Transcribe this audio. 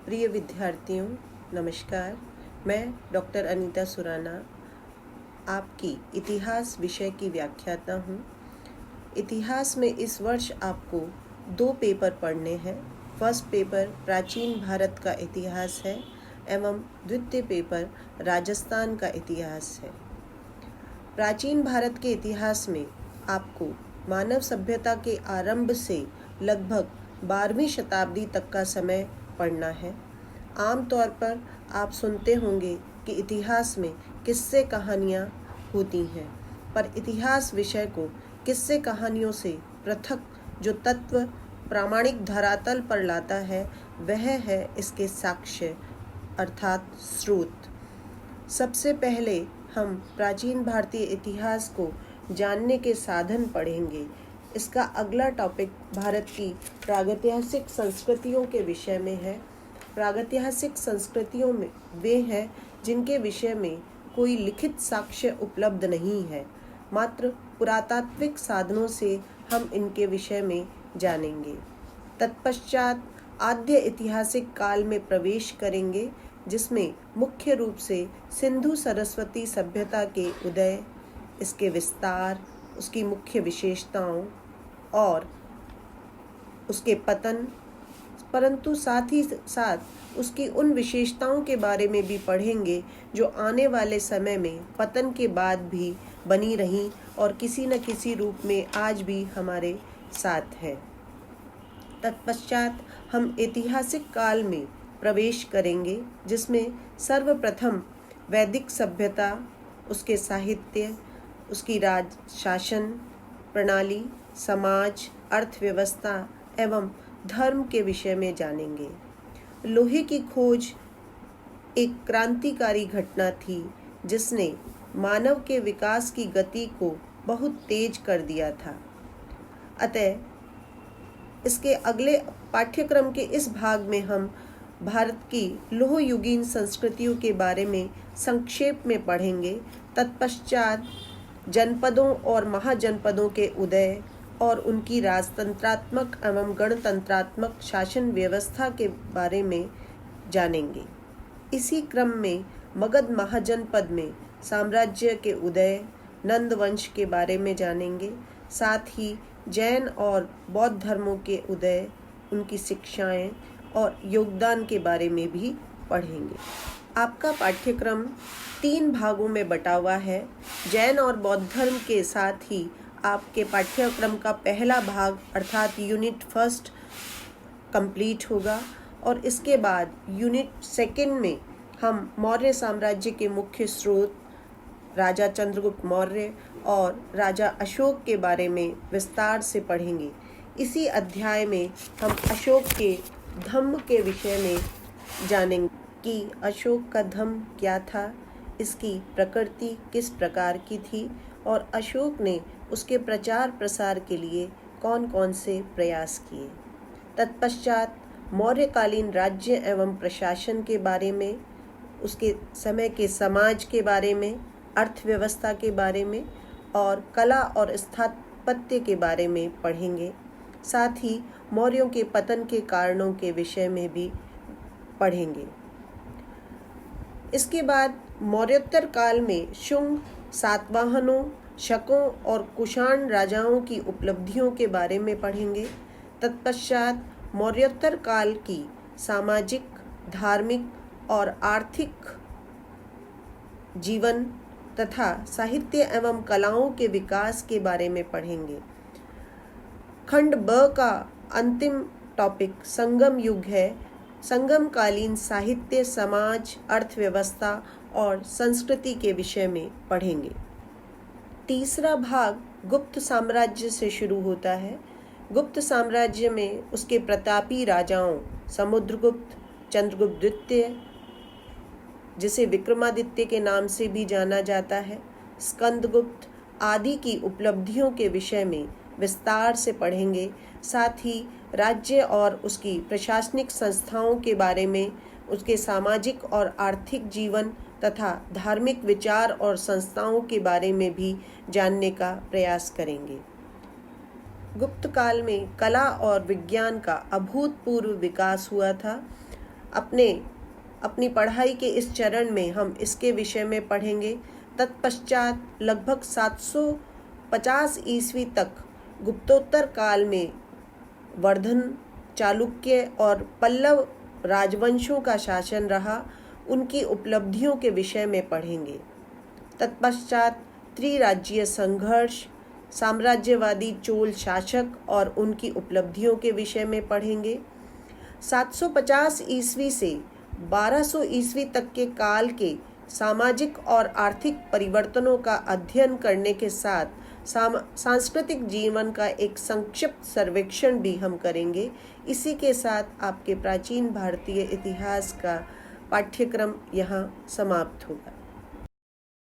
प्रिय विद्यार्थियों, नमस्कार। मैं डॉक्टर अनीता सुराना आपकी इतिहास विषय की व्याख्याता हूँ। इतिहास में इस वर्ष आपको 2 पेपर पढ़ने हैं। फर्स्ट पेपर प्राचीन भारत का इतिहास है एवं द्वितीय पेपर राजस्थान का इतिहास है। प्राचीन भारत के इतिहास में आपको मानव सभ्यता के आरंभ से लगभग 12वीं शताब्दी तक का समय पढ़ना है। आमतौर पर आप सुनते होंगे कि इतिहास में किस्से कहानियाँ होती हैं, पर इतिहास विषय को किस्से कहानियों से पृथक जो तत्व प्रामाणिक धरातल पर लाता है वह है इसके साक्ष्य अर्थात स्रोत। सबसे पहले हम प्राचीन भारतीय इतिहास को जानने के साधन पढ़ेंगे। इसका अगला टॉपिक भारत की प्रागैतिहासिक संस्कृतियों के विषय में है। प्रागैतिहासिक संस्कृतियों में वे हैं जिनके विषय में कोई लिखित साक्ष्य उपलब्ध नहीं है, मात्र पुरातात्विक साधनों से हम इनके विषय में जानेंगे। तत्पश्चात आद्य ऐतिहासिक काल में प्रवेश करेंगे, जिसमें मुख्य रूप से सिंधु सरस्वती सभ्यता के उदय, इसके विस्तार, उसकी मुख्य विशेषताओं और उसके पतन, परंतु साथ ही साथ उसकी उन विशेषताओं के बारे में भी पढ़ेंगे जो आने वाले समय में पतन के बाद भी बनी रहीं और किसी न किसी रूप में आज भी हमारे साथ है। तत्पश्चात हम ऐतिहासिक काल में प्रवेश करेंगे, जिसमें सर्वप्रथम वैदिक सभ्यता, उसके साहित्य, उसकी राज शासन प्रणाली, समाज, अर्थव्यवस्था एवं धर्म के विषय में जानेंगे। लोहे की खोज एक क्रांतिकारी घटना थी जिसने मानव के विकास की गति को बहुत तेज कर दिया था। अतः इसके अगले पाठ्यक्रम के इस भाग में हम भारत की लोहयुगीन संस्कृतियों के बारे में संक्षेप में पढ़ेंगे। तत्पश्चात जनपदों और महाजनपदों के उदय और उनकी राजतंत्रात्मक एवं गणतंत्रात्मक शासन व्यवस्था के बारे में जानेंगे। इसी क्रम में मगध महाजनपद में साम्राज्य के उदय, नंद वंश के बारे में जानेंगे। साथ ही जैन और बौद्ध धर्मों के उदय, उनकी शिक्षाएं और योगदान के बारे में भी पढ़ेंगे। आपका पाठ्यक्रम 3 भागों में बटा हुआ है। जैन और बौद्ध धर्म के साथ ही आपके पाठ्यक्रम का पहला भाग अर्थात यूनिट फर्स्ट कंप्लीट होगा और इसके बाद यूनिट सेकंड में हम मौर्य साम्राज्य के मुख्य स्रोत, राजा चंद्रगुप्त मौर्य और राजा अशोक के बारे में विस्तार से पढ़ेंगे। इसी अध्याय में हम अशोक के धम्म के विषय में जानेंगे कि अशोक का धम्म क्या था, इसकी प्रकृति किस प्रकार की थी और अशोक ने उसके प्रचार प्रसार के लिए कौन कौन से प्रयास किए। तत्पश्चात मौर्यकालीन राज्य एवं प्रशासन के बारे में, उसके समय के समाज के बारे में, अर्थव्यवस्था के बारे में और कला और स्थापत्य के बारे में पढ़ेंगे। साथ ही मौर्यों के पतन के कारणों के विषय में भी पढ़ेंगे। इसके बाद मौर्योत्तर काल में शुंग, सातवाहनों, शकों और कुषाण राजाओं की उपलब्धियों के बारे में पढ़ेंगे। तत्पश्चात मौर्योत्तर काल की सामाजिक, धार्मिक और आर्थिक जीवन तथा साहित्य एवं कलाओं के विकास के बारे में पढ़ेंगे। खंड ब का अंतिम टॉपिक संगम युग है। संगम कालीन साहित्य, समाज, अर्थव्यवस्था और संस्कृति के विषय में पढ़ेंगे। तीसरा भाग गुप्त साम्राज्य से शुरू होता है। गुप्त साम्राज्य में उसके प्रतापी राजाओं समुद्रगुप्त, चंद्रगुप्त द्वितीय, जिसे विक्रमादित्य के नाम से भी जाना जाता है, स्कंदगुप्त आदि की उपलब्धियों के विषय में विस्तार से पढ़ेंगे। साथ ही राज्य और उसकी प्रशासनिक संस्थाओं के बारे में, उसके सामाजिक और आर्थिक जीवन तथा धार्मिक विचार और संस्थाओं के बारे में भी जानने का प्रयास करेंगे। गुप्त काल में कला और विज्ञान का अभूतपूर्व विकास हुआ था। अपनी पढ़ाई के इस चरण में हम इसके विषय में पढ़ेंगे। तत्पश्चात लगभग 750 ईस्वी तक गुप्तोत्तर काल में वर्धन, चालुक्य और पल्लव राजवंशों का शासन रहा, उनकी उपलब्धियों के विषय में पढ़ेंगे। तत्पश्चात त्रिराज्यीय संघर्ष, साम्राज्यवादी चोल शासक और उनकी उपलब्धियों के विषय में पढ़ेंगे। 750 ईस्वी से 1200 ईस्वी तक के काल के सामाजिक और आर्थिक परिवर्तनों का अध्ययन करने के साथ सांस्कृतिक जीवन का एक संक्षिप्त सर्वेक्षण भी हम करेंगे। इसी के साथ आपके प्राचीन भारतीय इतिहास का पाठ्यक्रम यहाँ समाप्त होगा।